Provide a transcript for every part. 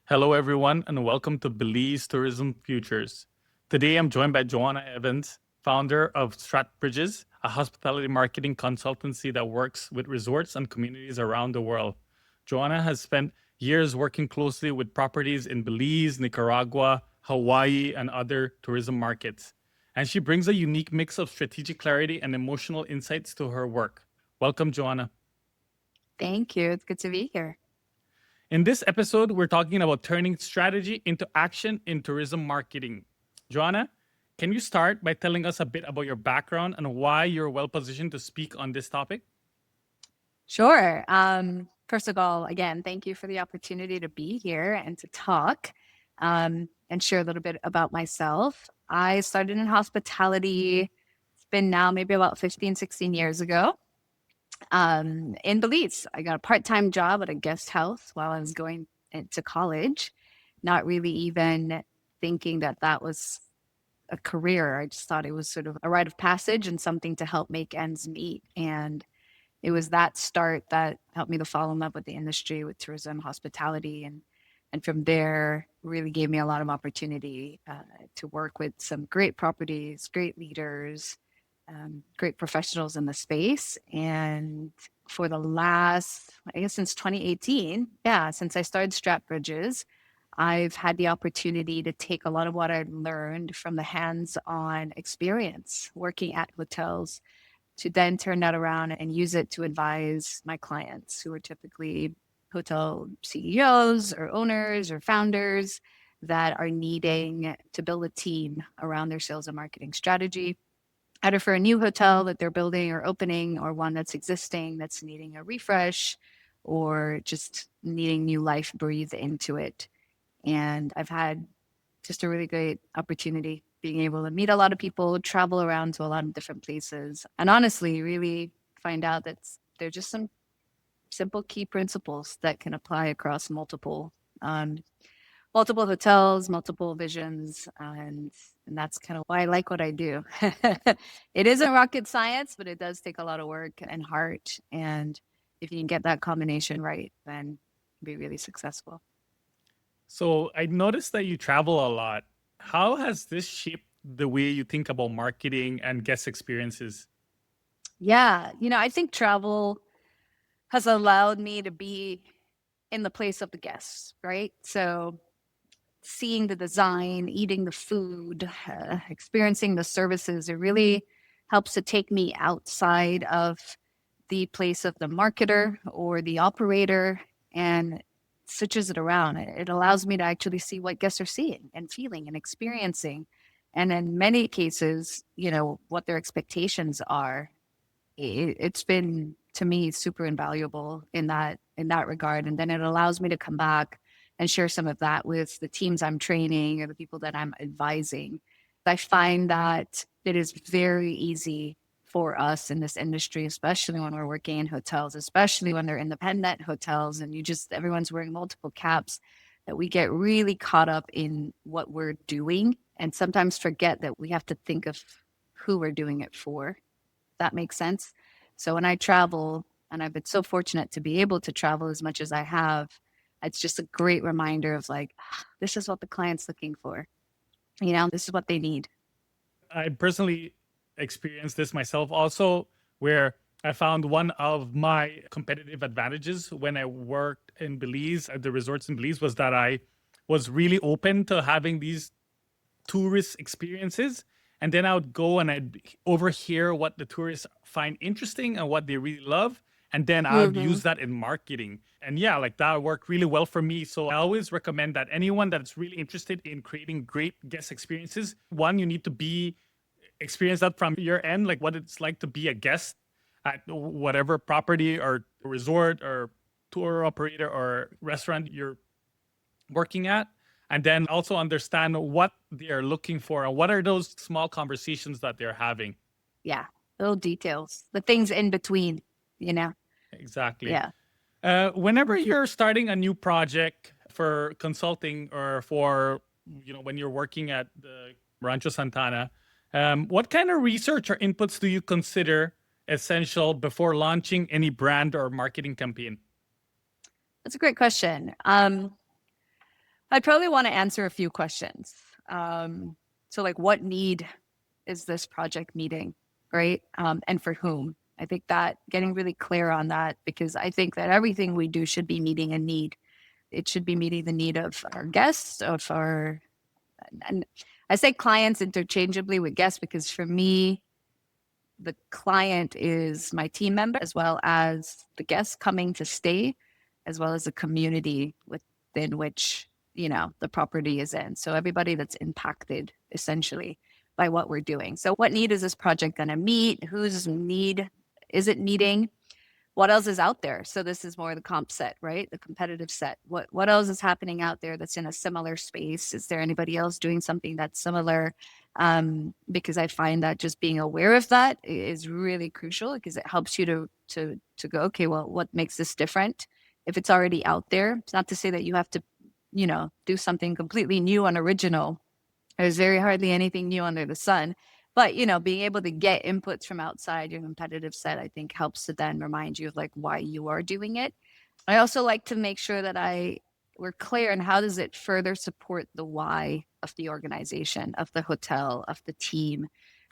Hello, everyone, and welcome to Belize Tourism Futures. Today, I'm joined by Joanna Evans, founder of Stratbridges, a hospitality marketing consultancy that works with resorts and communities around the world. Joanna has spent years working closely with properties in Belize, Nicaragua, Hawaii, and other tourism markets. And she brings a unique mix of strategic clarity and emotional insights to her work. Welcome, Joanna. Thank you. It's good to be here. In this episode, we're talking about turning strategy into action in tourism marketing. Joanna, can you start by telling us a bit about your background and why you're well positioned to speak on this topic? Sure. First of all, again, thank you for the opportunity to be here and to talk and share a little bit about myself. I started in hospitality. It's been now maybe about 15, 16 years ago in Belize. I got a part time job at a guest house while I was going into college, not really even thinking that that was a career. I just thought it was sort of a rite of passage and something to help make ends meet. And it was that start that helped me to fall in love with the industry, with tourism, hospitality, and from there really gave me a lot of opportunity to work with some great properties, great leaders, great professionals in the space. And for the last, I guess since 2018, since I started Stratbridges, I've had the opportunity to take a lot of what I've learned from the hands-on experience working at hotels to then turn that around and use it to advise my clients who are typically hotel CEOs or owners or founders that are needing to build a team around their sales and marketing strategy, either for a new hotel that they're building or opening or one that's existing that's needing a refresh or just needing new life breathed into it. And I've had just a really great opportunity being able to meet a lot of people, travel around to a lot of different places, and honestly, really find out that there are just some simple key principles that can apply across um, multiple hotels, multiple visions, and that's kind of why I like what I do. It isn't rocket science, but it does take a lot of work and heart. And if you can get that combination right, then be really successful. So, I noticed that you travel a lot. How has this shaped the way you think about marketing and guest experiences? Yeah, I think travel has allowed me to be in the place of the guests, right? So seeing the design, eating the food, experiencing the services, it really helps to take me outside of the place of the marketer or the operator and switches it around. It allows me to actually see what guests are seeing and feeling and experiencing. And in many cases, what their expectations are. It's been to me super invaluable in that regard. And then it allows me to come back and share some of that with the teams I'm training or the people that I'm advising. I find that it is very easy for us in this industry, especially when we're working in hotels, especially when they're independent hotels and everyone's wearing multiple caps, that we get really caught up in what we're doing and sometimes forget that we have to think of who we're doing it for. That makes sense. So when I travel, and I've been so fortunate to be able to travel as much as I have, it's just a great reminder of like, this is what the client's looking for. This is what they need. I personally experienced this myself also, where I found one of my competitive advantages when I worked in Belize at the resorts in Belize was that I was really open to having these tourist experiences. And then I would go and I'd overhear what the tourists find interesting and what they really love. And then I would Hmm. use that in marketing. And yeah, like that worked really well for me. So I always recommend that anyone that's really interested in creating great guest experiences, one, you need to be experience that from your end, like what it's like to be a guest at whatever property or resort or tour operator or restaurant you're working at, and then also understand what they are looking for and what are those small conversations that they're having. Yeah. Little details, the things in between, you know? Exactly. Yeah. Whenever you're starting a new project for consulting or for when you're working at the Rancho Santana, what kind of research or inputs do you consider essential before launching any brand or marketing campaign? That's a great question. I'd probably want to answer a few questions. So like, what need is this project meeting, right? And for whom? I think that getting really clear on that, because I think that everything we do should be meeting a need. It should be meeting the need of our guests, of our, and I say clients interchangeably with guests, because for me, the client is my team member, as well as the guests coming to stay, as well as the community within which, the property is in. So everybody that's impacted essentially by what we're doing. So what need is this project going to meet? Whose need is it meeting? What else is out there? So this is more the comp set, right? The competitive set. What else is happening out there that's in a similar space? Is there anybody else doing something that's similar? Because I find that just being aware of that is really crucial, because it helps you to go, okay, well, what makes this different? If it's already out there, it's not to say that you have to, do something completely new and original. There's very hardly anything new under the sun. But, being able to get inputs from outside your competitive set, I think helps to then remind you of like why you are doing it. I also like to make sure that we're clear on how does it further support the why of the organization, of the hotel, of the team.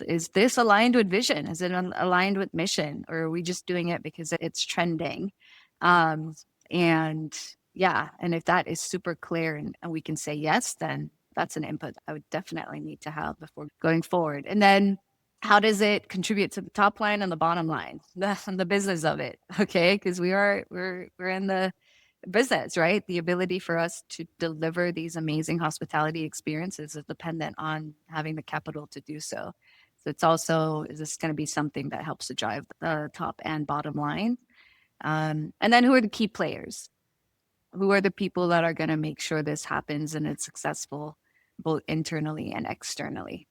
Is this aligned with vision? Is it aligned with mission? Or are we just doing it because it's trending? And yeah, and if that is super clear and we can say yes, then that's an input I would definitely need to have before going forward. And then how does it contribute to the top line and the bottom line, the business of it? Okay, because we're in the business, right? The ability for us to deliver these amazing hospitality experiences is dependent on having the capital to do so. So it's also, is this going to be something that helps to drive the top and bottom line? And then who are the key players? Who are the people that are going to make sure this happens and it's successful, both internally and externally?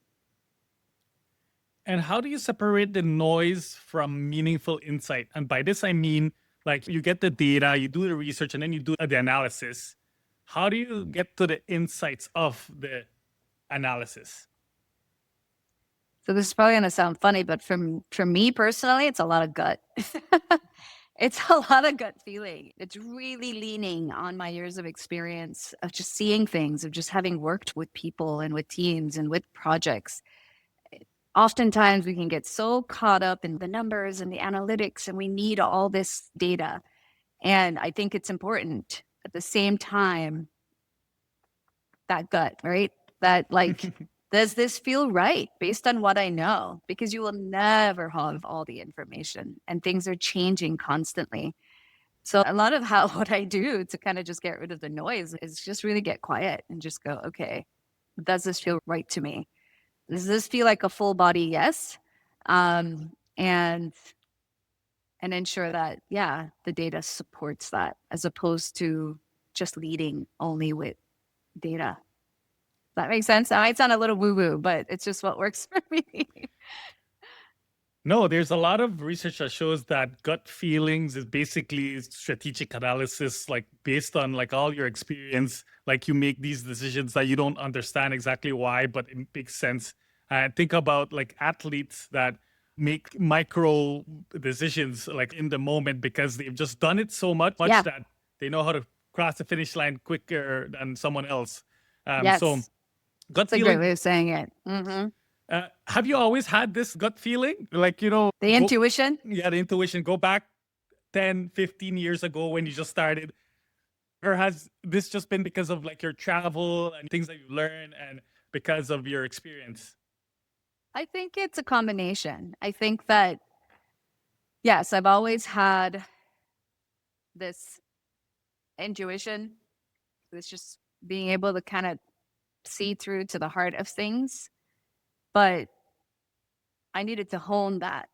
And how do you separate the noise from meaningful insight? And by this, I mean, like you get the data, you do the research, and then you do the analysis. How do you get to the insights of the analysis? So this is probably going to sound funny, but for me personally, it's a lot of gut. It's a lot of gut feeling. It's really leaning on my years of experience of just seeing things, of just having worked with people and with teams and with projects. Oftentimes we can get so caught up in the numbers and the analytics, and we need all this data. And I think it's important at the same time, that gut, right? That like, does this feel right based on what I know? Because you will never have all the information and things are changing constantly. So a lot of what I do to kind of just get rid of the noise is just really get quiet and just go, okay, does this feel right to me? Does this feel like a full body yes? And ensure that, yeah, the data supports that, as opposed to just leading only with data. That makes sense. That might sound a little woo-woo, but it's just what works for me. No, there's a lot of research that shows that gut feelings is basically strategic analysis, like based on like all your experience, like you make these decisions that you don't understand exactly why, but it makes sense. Think about like athletes that make micro decisions like in the moment because they've just done it so much Yeah. that they know how to cross the finish line quicker than someone else. Yes. So gut That's a great feeling. way of saying it. Mm-hmm. Have you always had this gut feeling? Like, The intuition? Yeah, the intuition. Go back 10, 15 years ago when you just started. Or has this just been because of like your travel and things that you learn and because of your experience? I think it's a combination. I think that, yes, I've always had this intuition, this just being able to kind of see through to the heart of things. But I needed to hone that,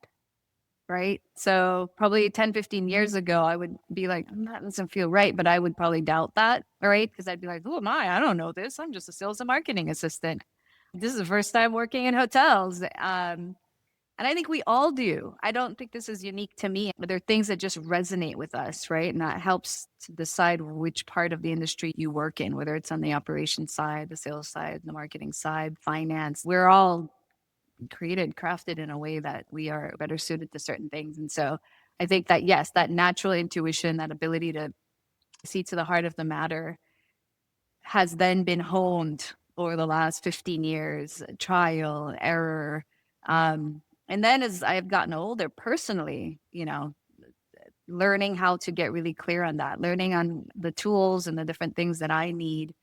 right? So probably 10, 15 years ago, I would be like, that doesn't feel right, but I would probably doubt that, right? Because I'd be like, who am I? I don't know this. I'm just a sales and marketing assistant. This is the first time working in hotels. And I think we all do. I don't think this is unique to me, but there are things that just resonate with us, right? And that helps to decide which part of the industry you work in, whether it's on the operations side, the sales side, the marketing side, finance. We're all crafted in a way that we are better suited to certain things. And so I think that, yes, that natural intuition, that ability to see to the heart of the matter has then been honed over the last 15 years, trial, error. And then as I've gotten older personally, learning how to get really clear on that, learning on the tools and the different things that I need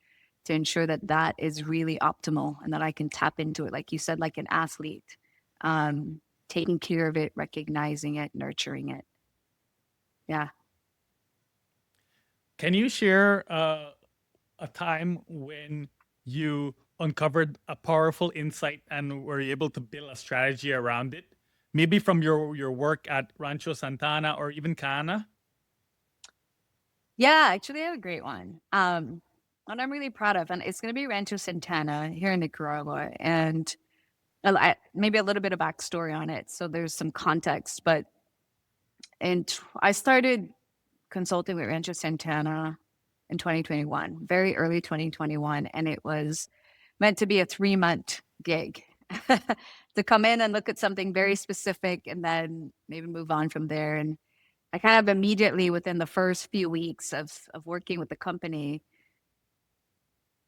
to ensure that that is really optimal and that I can tap into it, like you said, like an athlete, taking care of it, recognizing it, nurturing it. Yeah. Can you share a time when you uncovered a powerful insight and were able to build a strategy around it? Maybe from your work at Rancho Santana or even Cana? Yeah, actually, I have a great one. One I'm really proud of, and it's going to be Rancho Santana here in Nicaragua. And maybe a little bit of backstory on it. So there's some context, but I started consulting with Rancho Santana in 2021, very early 2021, and it was meant to be a 3-month gig to come in and look at something very specific and then maybe move on from there. And I kind of immediately within the first few weeks of working with the company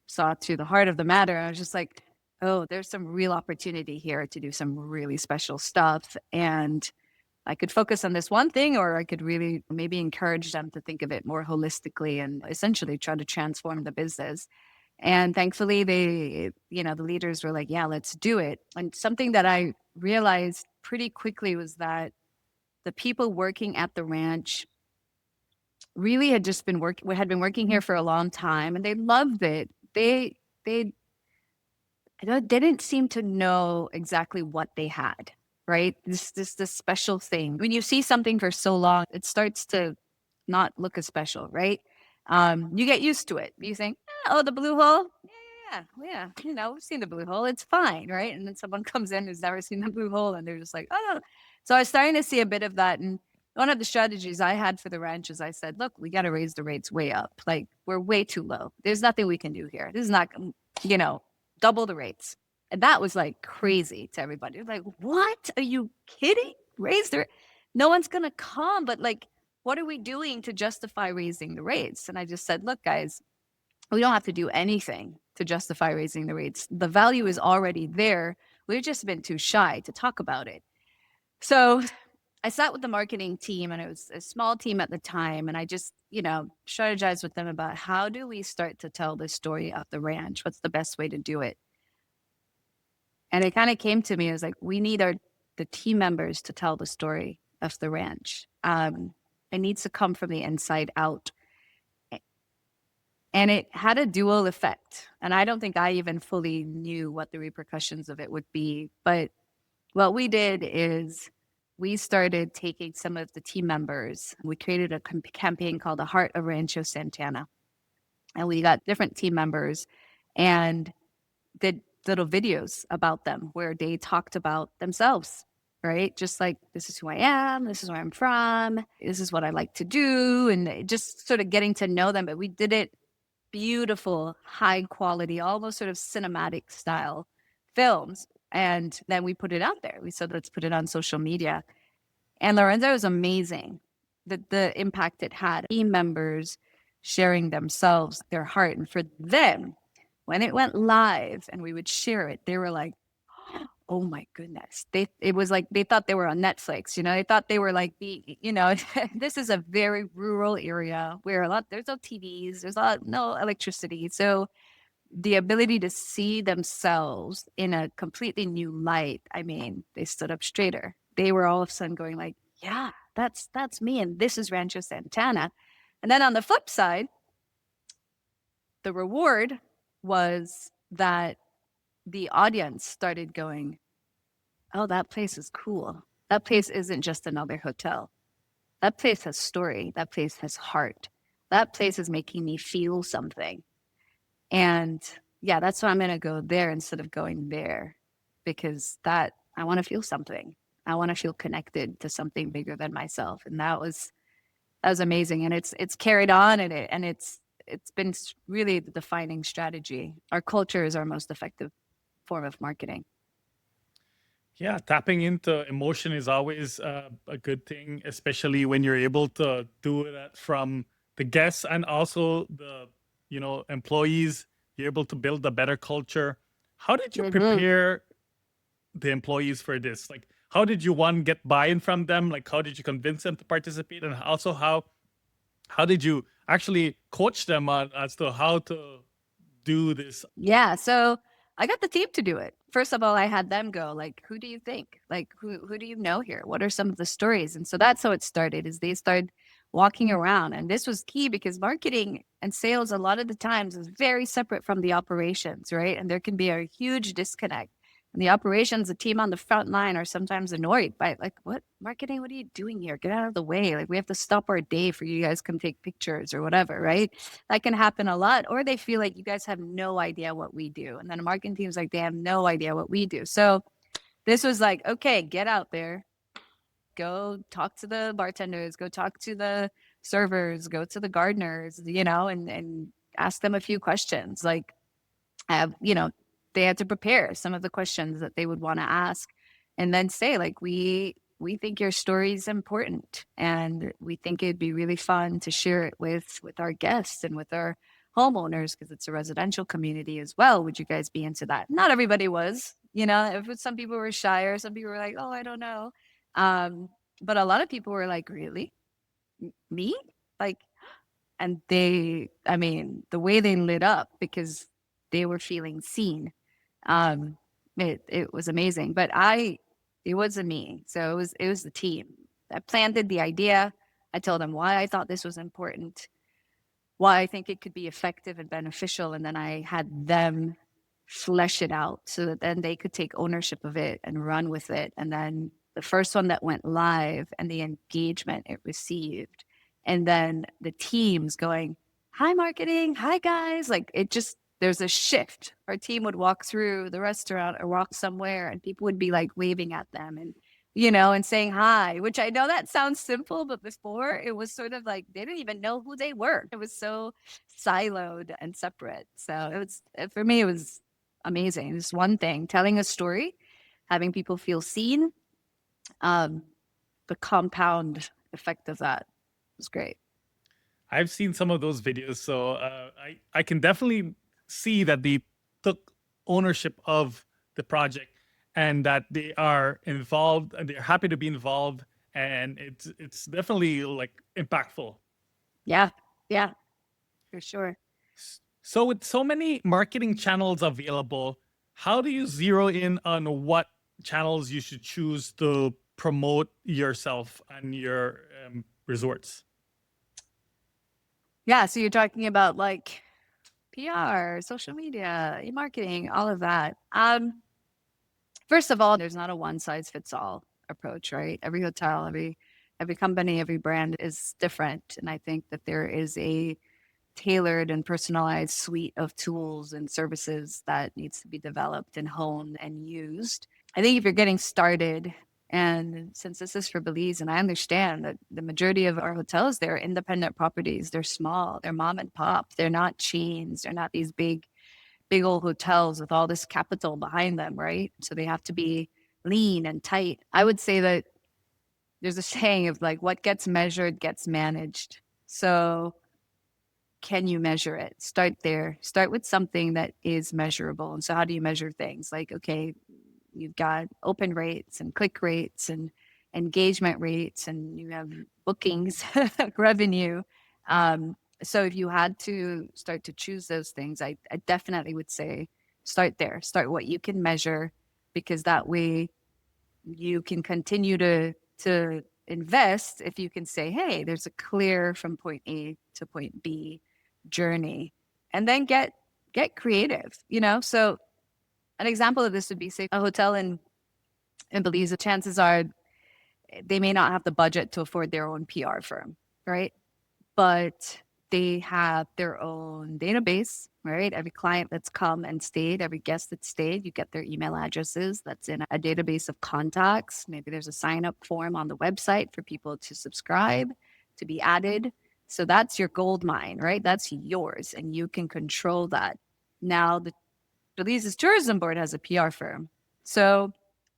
saw to the heart of the matter. I was just like, oh, there's some real opportunity here to do some really special stuff. And I could focus on this one thing, or I could really maybe encourage them to think of it more holistically and essentially try to transform the business. And thankfully, the leaders were like, yeah, let's do it. And something that I realized pretty quickly was that the people working at the ranch really had just had been working here for a long time, and they loved it. They didn't seem to know exactly what they had, right? This special thing. When you see something for so long, it starts to not look as special, right? You get used to it. You think, oh, the blue hole. Yeah. We've seen the blue hole. It's fine, right? And then someone comes in who's never seen the blue hole, and they're just like, oh no. So I was starting to see a bit of that. And one of the strategies I had for the ranch is I said, look, we got to raise the rates way up. Like, we're way too low. There's nothing we can do here. This is not, double the rates. And that was like crazy to everybody. Like, what? Are you kidding? Raise the no one's gonna come, but like, what are we doing to justify raising the rates? And I just said, look, guys, we don't have to do anything to justify raising the rates. The value is already there. We've just been too shy to talk about it. So I sat with the marketing team, and it was a small team at the time. And I just, strategized with them about how do we start to tell this story of the ranch? What's the best way to do it? And it kind of came to me as like, we need the team members to tell the story of the ranch. It needs to come from the inside out. And it had a dual effect. And I don't think I even fully knew what the repercussions of it would be. But what we did is we started taking some of the team members. We created a campaign called the Heart of Rancho Santana. And we got different team members and did little videos about them where they talked about themselves, right? Just like, this is who I am, this is where I'm from, this is what I like to do, and just sort of getting to know them. But we did it beautiful, high quality, almost sort of cinematic style films. And then we put it out there. We said, let's put it on social media. And Lorenzo was amazing. The impact it had. Team members sharing themselves, their heart. And for them, when it went live and we would share it, they were like, oh my goodness. It was like they thought they were on Netflix, they thought they were like this is a very rural area where there's no TVs, there's no electricity. So the ability to see themselves in a completely new light, I mean, they stood up straighter. They were all of a sudden going like, yeah, that's me, and this is Rancho Santana. And then on the flip side, the reward was that the audience started going, oh, that place is cool. That place isn't just another hotel. That place has story. That place has heart. That place is making me feel something. And yeah, that's why I'm going to go there instead of going there, because I want to feel something. I want to feel connected to something bigger than myself. And that was amazing. And it's carried on, and it's been really the defining strategy. Our culture is our most effective form of marketing. Yeah, tapping into emotion is always a good thing, especially when you're able to do that from the guests and also employees. You're able to build a better culture. How did you Mm-hmm. prepare the employees for this? Like, how did you one get buy-in from them? Like, how did you convince them to participate, and also how did you actually coach them on as to how to do this? Yeah, so I got the team to do it. First of all, I had them go like, "Who do you think? Like, who do you know here? What are some of the stories?" And so that's how it started. Is they started walking around, and this was key because marketing and sales a lot of the times is very separate from the operations, right? And there can be a huge disconnect. And the operations, the team on the front line are sometimes annoyed by like, "What marketing? What are you doing here? Get out of the way! Like, we have to stop our day for you guys come take pictures or whatever, right?" That can happen a lot. Or they feel like you guys have no idea what we do. And then a marketing team's like, they have no idea what we do. So this was like, okay, get out there, go talk to the bartenders, go talk to the servers, go to the gardeners, and ask them a few questions. Like, they had to prepare some of the questions that they would want to ask, and then say like, we think your story is important, and we think it'd be really fun to share it with our guests and with our homeowners, because it's a residential community as well. Would you guys be into that? Not everybody was, if some people were shy, or some people were like, oh, I don't know. But a lot of people were like, really? Me? Like, and I mean, the way they lit up because they were feeling seen. Um, it was amazing. But it wasn't me. So it was the team. I planted the idea. I told them why I thought this was important, why I think it could be effective and beneficial, and then I had them flesh it out so that then they could take ownership of it and run with it. And then the first one that went live and the engagement it received, and then the teams going, hi marketing, hi guys, like it just, there's a shift. Our team would walk through the restaurant or walk somewhere and people would be like waving at them and and saying hi, which I know that sounds simple, but before it was sort of like they didn't even know who they were. It was so siloed and separate. So for me, it was amazing. It's one thing, telling a story, having people feel seen, um, the compound effect of that was great. I've seen some of those videos, so I can definitely see that they took ownership of the project and that they are involved and they're happy to be involved, and it's definitely like impactful. Yeah, yeah, for sure. So with so many marketing channels available, how do you zero in on what channels you should choose to promote yourself and your resorts? Yeah, so you're talking about like PR, social media, e-marketing, all of that. First of all, there's not a one size fits all approach, right? Every hotel, every company, every brand is different, and I think that there is a tailored and personalized suite of tools and services that needs to be developed and honed and used. I think if you're getting started, and since this is for Belize, and I understand that the majority of our hotels, they're independent properties, they're small, they're mom and pop, they're not chains, they're not these big old hotels with all this capital behind them, right? So they have to be lean and tight. I would say that there's a saying of like, what gets measured gets managed. So can you measure it? Start there. Start with something that is measurable. And so how do you measure things? Like, okay, you've got open rates and click rates and engagement rates, and you have bookings, revenue. So if you had to start to choose those things, I definitely would say start there. Start what you can measure, because that way you can continue to invest if you can say, hey, there's a clear from point A to point B journey, and then get creative. So an example of this would be, say, a hotel in Belize. The chances are they may not have the budget to afford their own PR firm, right? But they have their own database, right? Every client that's come and stayed, every guest that stayed, you get their email addresses. That's in a database of contacts. Maybe there's a sign up form on the website for people to subscribe, to be added. So that's your gold mine, right? That's yours, and you can control that. Now, the Belize's tourism board has a PR firm. So,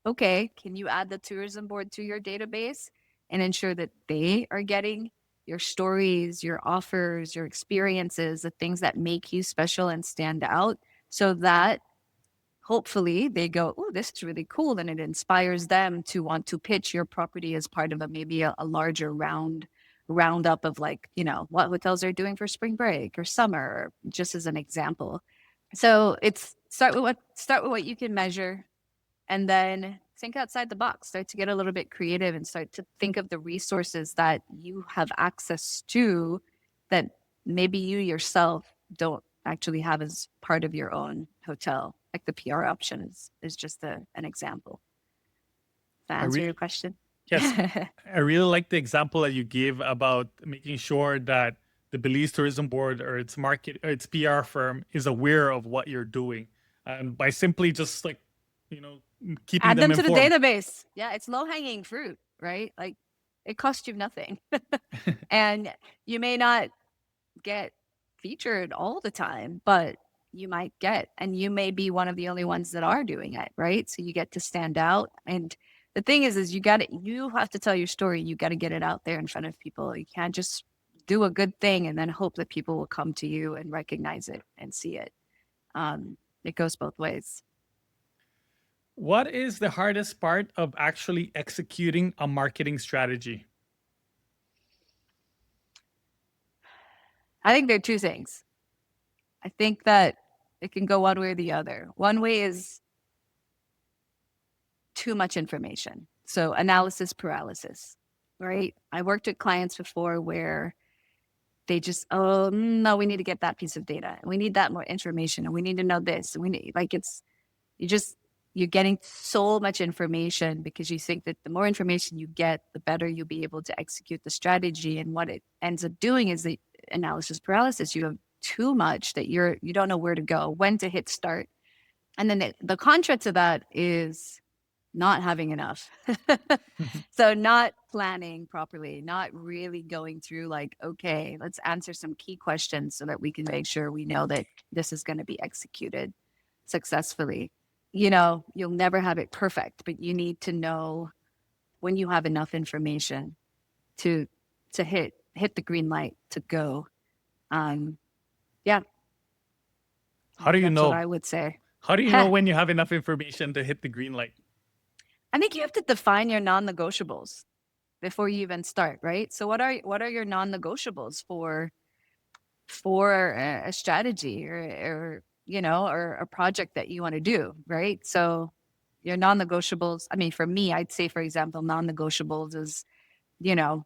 okay, can you add the tourism board to your database and ensure that they are getting your stories, your offers, your experiences, the things that make you special and stand out, so that hopefully they go, oh, this is really cool. And it inspires them to want to pitch your property as part of maybe a larger roundup of like, what hotels are doing for spring break or summer, just as an example. So it's start with what you can measure, and then think outside the box. Start to get a little bit creative and start to think of the resources that you have access to that maybe you yourself don't actually have as part of your own hotel. Like the PR option is just an example. Does that I answer really your question? Yes, I really like the example that you gave about making sure that the Belize Tourism Board or its market or its PR firm is aware of what you're doing, and by simply just like, you know, keeping Add them them to the informed. database. Yeah, it's low hanging fruit, right? Like it costs you nothing. And you may not get featured all the time, but you might get, and you may be one of the only ones that are doing it, right? So you get to stand out. And the thing is you have to tell your story. You got to get it out there in front of people. You can't just do a good thing and then hope that people will come to you and recognize it and see it. It goes both ways. What is the hardest part of actually executing a marketing strategy? I think there are two things. I think that it can go one way or the other. One way is too much information. So analysis paralysis, right? I worked with clients before where they just, oh no, we need to get that piece of data. We need that more information, and we need to know this. We need like you're getting so much information because you think that the more information you get, the better you'll be able to execute the strategy. And what it ends up doing is the analysis paralysis. You have too much that you don't know where to go, when to hit start. And then the contra to that is not having enough. So not planning properly, not really going through like, okay, let's answer some key questions so that we can make sure we know that this is going to be executed successfully. You'll never have it perfect, but you need to know when you have enough information to hit the green light to go. Yeah, How do you that's what know? I would say. How do you know when you have enough information to hit the green light? I think you have to define your non-negotiables before you even start, right? So what are your non-negotiables for a strategy or a project that you want to do, right? So your non-negotiables, I mean, for me, I'd say, for example, non-negotiables is, you know,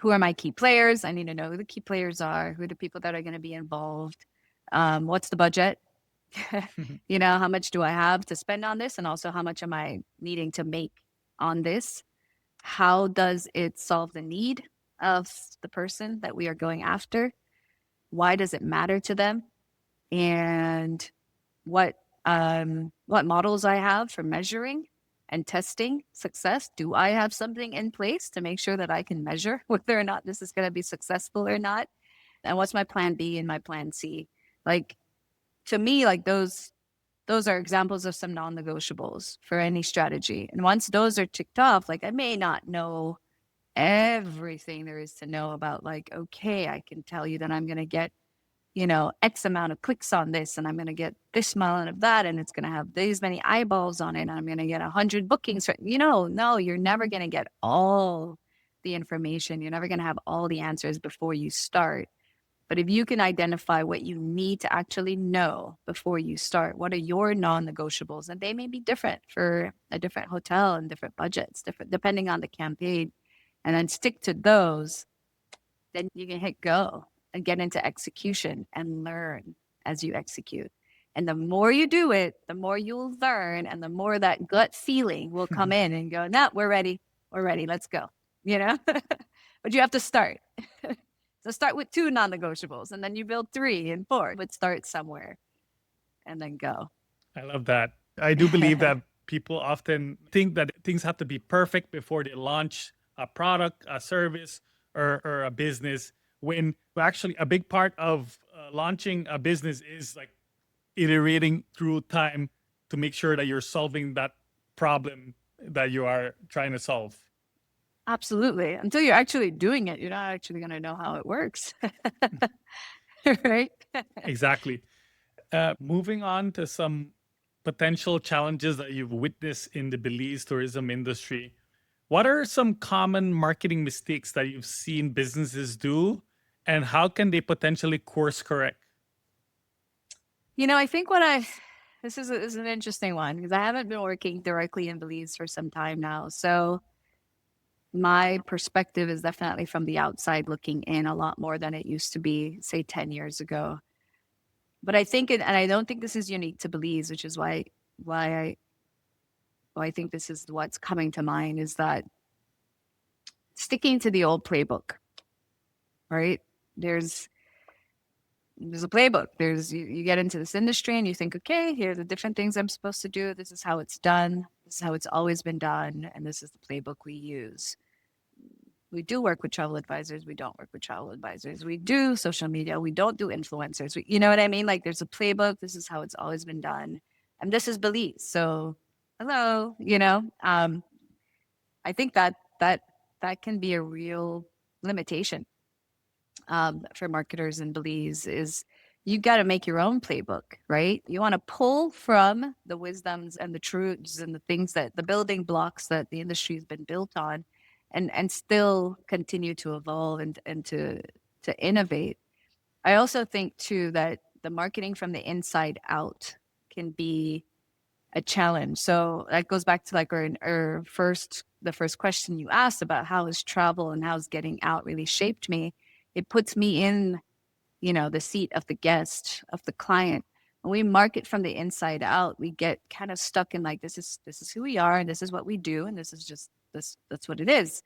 who are my key players? I need to know who the key players are, who are the people that are going to be involved. What's the budget? How much do I have to spend on this? And also, how much am I needing to make on this? How does it solve the need of the person that we are going after? Why does it matter to them? And what models I have for measuring and testing success? Do I have something in place to make sure that I can measure whether or not this is going to be successful or not? And what's my plan B and my plan C? Like, to me, like those are examples of some non-negotiables for any strategy. And once those are ticked off, like I may not know everything there is to know about, like, okay, I can tell you that I'm going to get, X amount of clicks on this, and I'm going to get this amount of that, and it's going to have these many eyeballs on it, and I'm going to get 100 bookings. No, you're never going to get all the information. You're never going to have all the answers before you start. But if you can identify what you need to actually know before you start, what are your non-negotiables? And they may be different for a different hotel and different budgets, different depending on the campaign, and then stick to those, then you can hit go and get into execution and learn as you execute. And the more you do it, the more you'll learn, and the more that gut feeling will come in and go, no, we're ready. We're ready. Let's go. But you have to start. So start with 2 non-negotiables, and then you build 3 and 4, but start somewhere and then go. I love that. I do believe that people often think that things have to be perfect before they launch a product, a service, or a business, when actually a big part of launching a business is like iterating through time to make sure that you're solving that problem that you are trying to solve. Absolutely. Until you're actually doing it, you're not actually going to know how it works. Right? Exactly. Moving on to some potential challenges that you've witnessed in the Belize tourism industry. What are some common marketing mistakes that you've seen businesses do, and how can they potentially course correct? I think this is an interesting one because I haven't been working directly in Belize for some time now. So my perspective is definitely from the outside looking in a lot more than it used to be, say, 10 years ago. But I think and I don't think this is unique to Belize, which is why I why I think this is what's coming to mind is that sticking to the old playbook, right? There's there's a playbook. You get into this industry and you think, okay, here are the different things I'm supposed to do. This is how it's done. This is how it's always been done, and this is the playbook we use. We do work with travel advisors. We don't work with travel advisors. We do social media. We don't do influencers. You know what I mean? Like there's a playbook. This is how it's always been done. And this is Belize. So hello, I think that can be a real limitation for marketers in Belize is you got to make your own playbook, right? You want to pull from the wisdoms and the truths and the things that the building blocks that the industry has been built on and still continue to evolve and to innovate. I also think too that the marketing from the inside out can be a challenge. So that goes back to like our the first question you asked about how has travel and how's getting out really shaped me. It puts me in, the seat of the guest, of the client. When we market from the inside out, we get kind of stuck in like this is who we are and this is what we do and this is just that's what it is.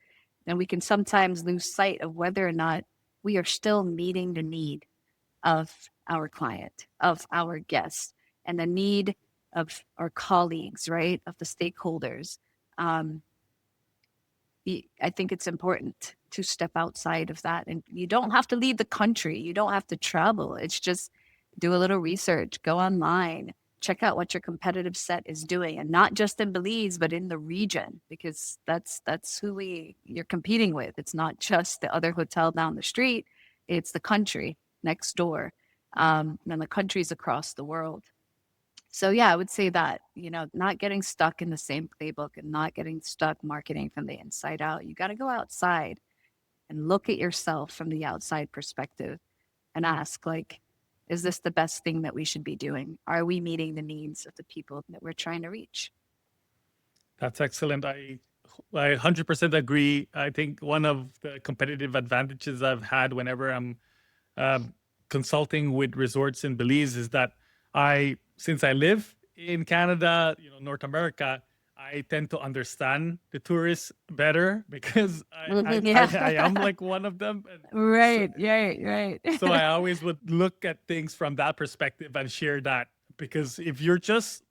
And we can sometimes lose sight of whether or not we are still meeting the need of our client, of our guest, and the need of our colleagues, right? Of the stakeholders. Um, I think it's important to step outside of that. And you don't have to leave the country, you don't have to travel. It's just do a little research, go online, check out what your competitive set is doing, and not just in Belize, but in the region, because that's who you're competing with. It's not just the other hotel down the street, it's the country next door, and the countries across the world. So yeah, I would say that, not getting stuck in the same playbook and not getting stuck marketing from the inside out. You got to go outside and look at yourself from the outside perspective and ask like, is this the best thing that we should be doing? Are we meeting the needs of the people that we're trying to reach? That's excellent. I 100% agree. I think one of the competitive advantages I've had whenever I'm um, consulting with resorts in Belize is that since I live in Canada, North America, I tend to understand the tourists better because Mhm, yeah. I am like one of them. And so, Right, right, so right. I always would look at things from that perspective and share that, because if you just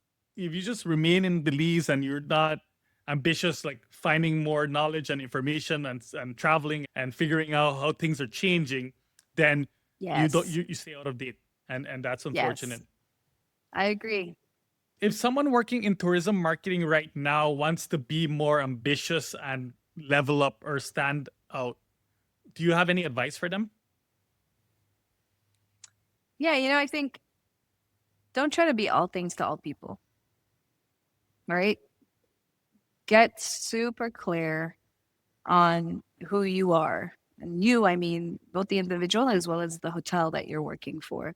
remain in Belize and you're not ambitious, like finding more knowledge and information and traveling and figuring out how things are changing, then you don't Yes, you stay out of date, and that's yes, unfortunate. I agree. If someone working in tourism marketing right now wants to be more ambitious and level up or stand out, do you have any advice for them? Yeah, I think don't try to be all things to all people, right? Get super clear on who you are. And you, I mean, both the individual as well as the hotel that you're working for.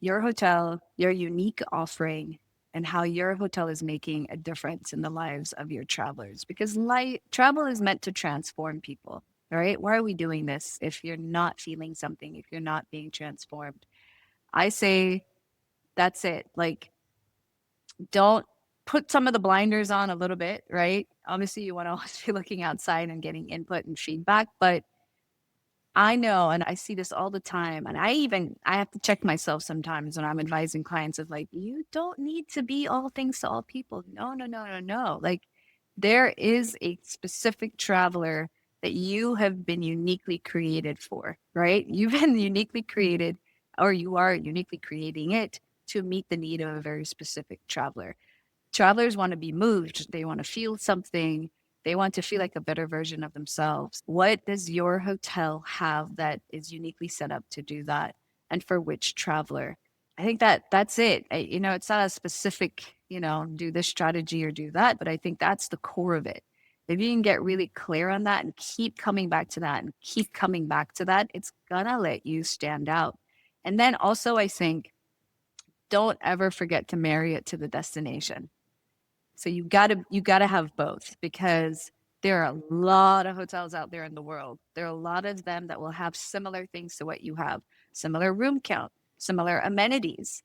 Your hotel, your unique offering, and how your hotel is making a difference in the lives of your travelers. Because travel is meant to transform people, right? Why are we doing this if you're not feeling something, if you're not being transformed? I say that's it. Like, don't put some of the blinders on a little bit, right? Obviously, you want to always be looking outside and getting input and feedback, but I know, and I see this all the time, and I have to check myself sometimes when I'm advising clients of like, you don't need to be all things to all people. No, no, no, no, no. Like there is a specific traveler that you have been uniquely created for, right? You've been uniquely created, or you are uniquely creating it to meet the need of a very specific traveler. Travelers want to be moved, they want to feel something, They want to feel like a better version of themselves. What does your hotel have that is uniquely set up to do that? And for which traveler? I think that's it. It's not a specific, do this strategy or do that, but I think that's the core of it. If you can get really clear on that and keep coming back to that and keep coming back to that, it's gonna let you stand out. And then also, I think, don't ever forget to marry it to the destination. So you gotta have both, because there are a lot of hotels out there in the world. There are a lot of them that will have similar things to what you have, similar room count, similar amenities,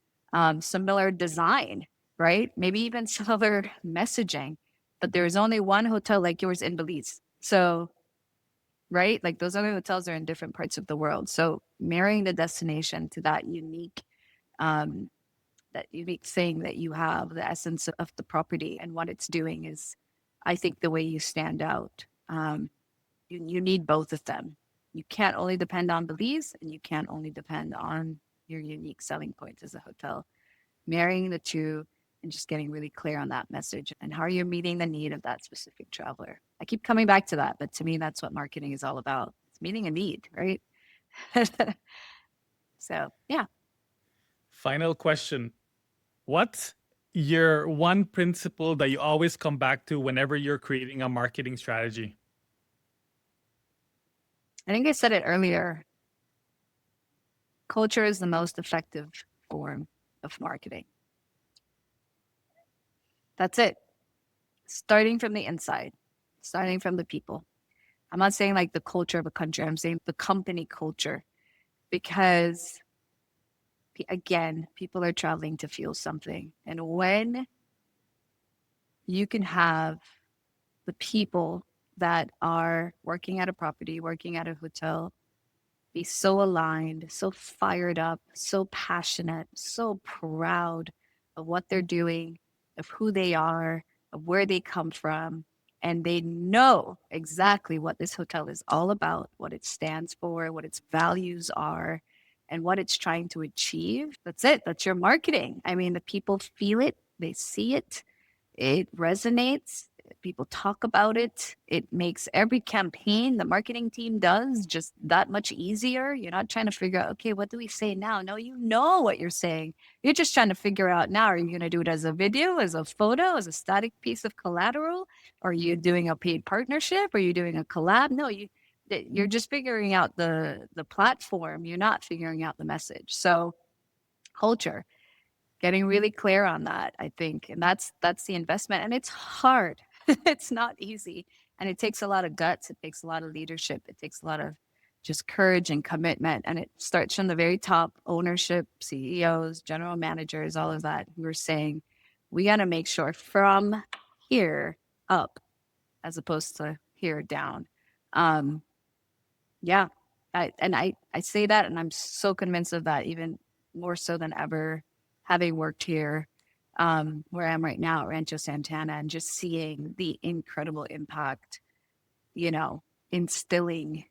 similar design, right? Maybe even similar messaging. But there is only one hotel like yours in Belize. So, right? Like those other hotels are in different parts of the world. So marrying the destination to um, that unique thing that you have, the essence of the property and what it's doing is, I think, the way you stand out. You need both of them. You can't only depend on Belize, and you can't only depend on your unique selling points as a hotel. Marrying the two and just getting really clear on that message and how you're meeting the need of that specific traveler. I keep coming back to that, but to me, that's what marketing is all about. It's meeting a need, right? So, yeah. Final question. What's your one principle that you always come back to whenever you're creating a marketing strategy? I think I said it earlier. Culture is the most effective form of marketing. That's it. Starting from the inside, starting from the people. I'm not saying like the culture of a country, I'm saying the company culture, because again, people are traveling to feel something. And when you can have the people that are working at a property, working at a hotel, be so aligned, so fired up, so passionate, so proud of what they're doing, of who they are, of where they come from. And they know exactly what this hotel is all about, what it stands for, what its values are, and what it's trying to achieve. That's it. That's your marketing. I mean, the people feel it, they see it, it resonates. People talk about it. It makes every campaign the marketing team does just that much easier. You're not trying to figure out, okay, what do we say now? No, you know what you're saying. You're just trying to figure out now, are you going to do it as a video, as a photo, as a static piece of collateral? Are you doing a paid partnership? Are you doing a collab? No, you're just figuring out the platform. You're not figuring out the message. So culture, getting really clear on that, I think, and that's the investment, and it's hard. It's not easy, and it takes a lot of guts, it takes a lot of leadership, it takes a lot of just courage and commitment, and it starts from the very top: ownership, CEOs, general managers, all of that. We're saying we got to make sure from here up as opposed to here down. um yeah, I say that, and I'm so convinced of that, even more so than ever, having worked here, where I am right now at Rancho Santana, and just seeing the incredible impact, instilling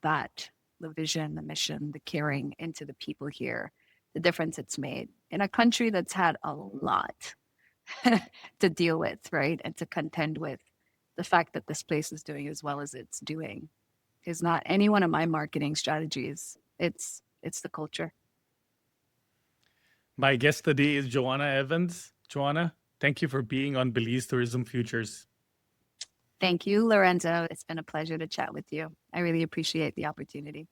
that, the vision, the mission, the caring into the people here, the difference it's made in a country that's had a lot to deal with, right? And to contend with. The fact that this place is doing as well as it's doing is not any one of my marketing strategies. It's the culture. My guest today is Joanna Evans. Joanna, thank you for being on Belize Tourism Futures. Thank you, Lorenzo. It's been a pleasure to chat with you. I really appreciate the opportunity.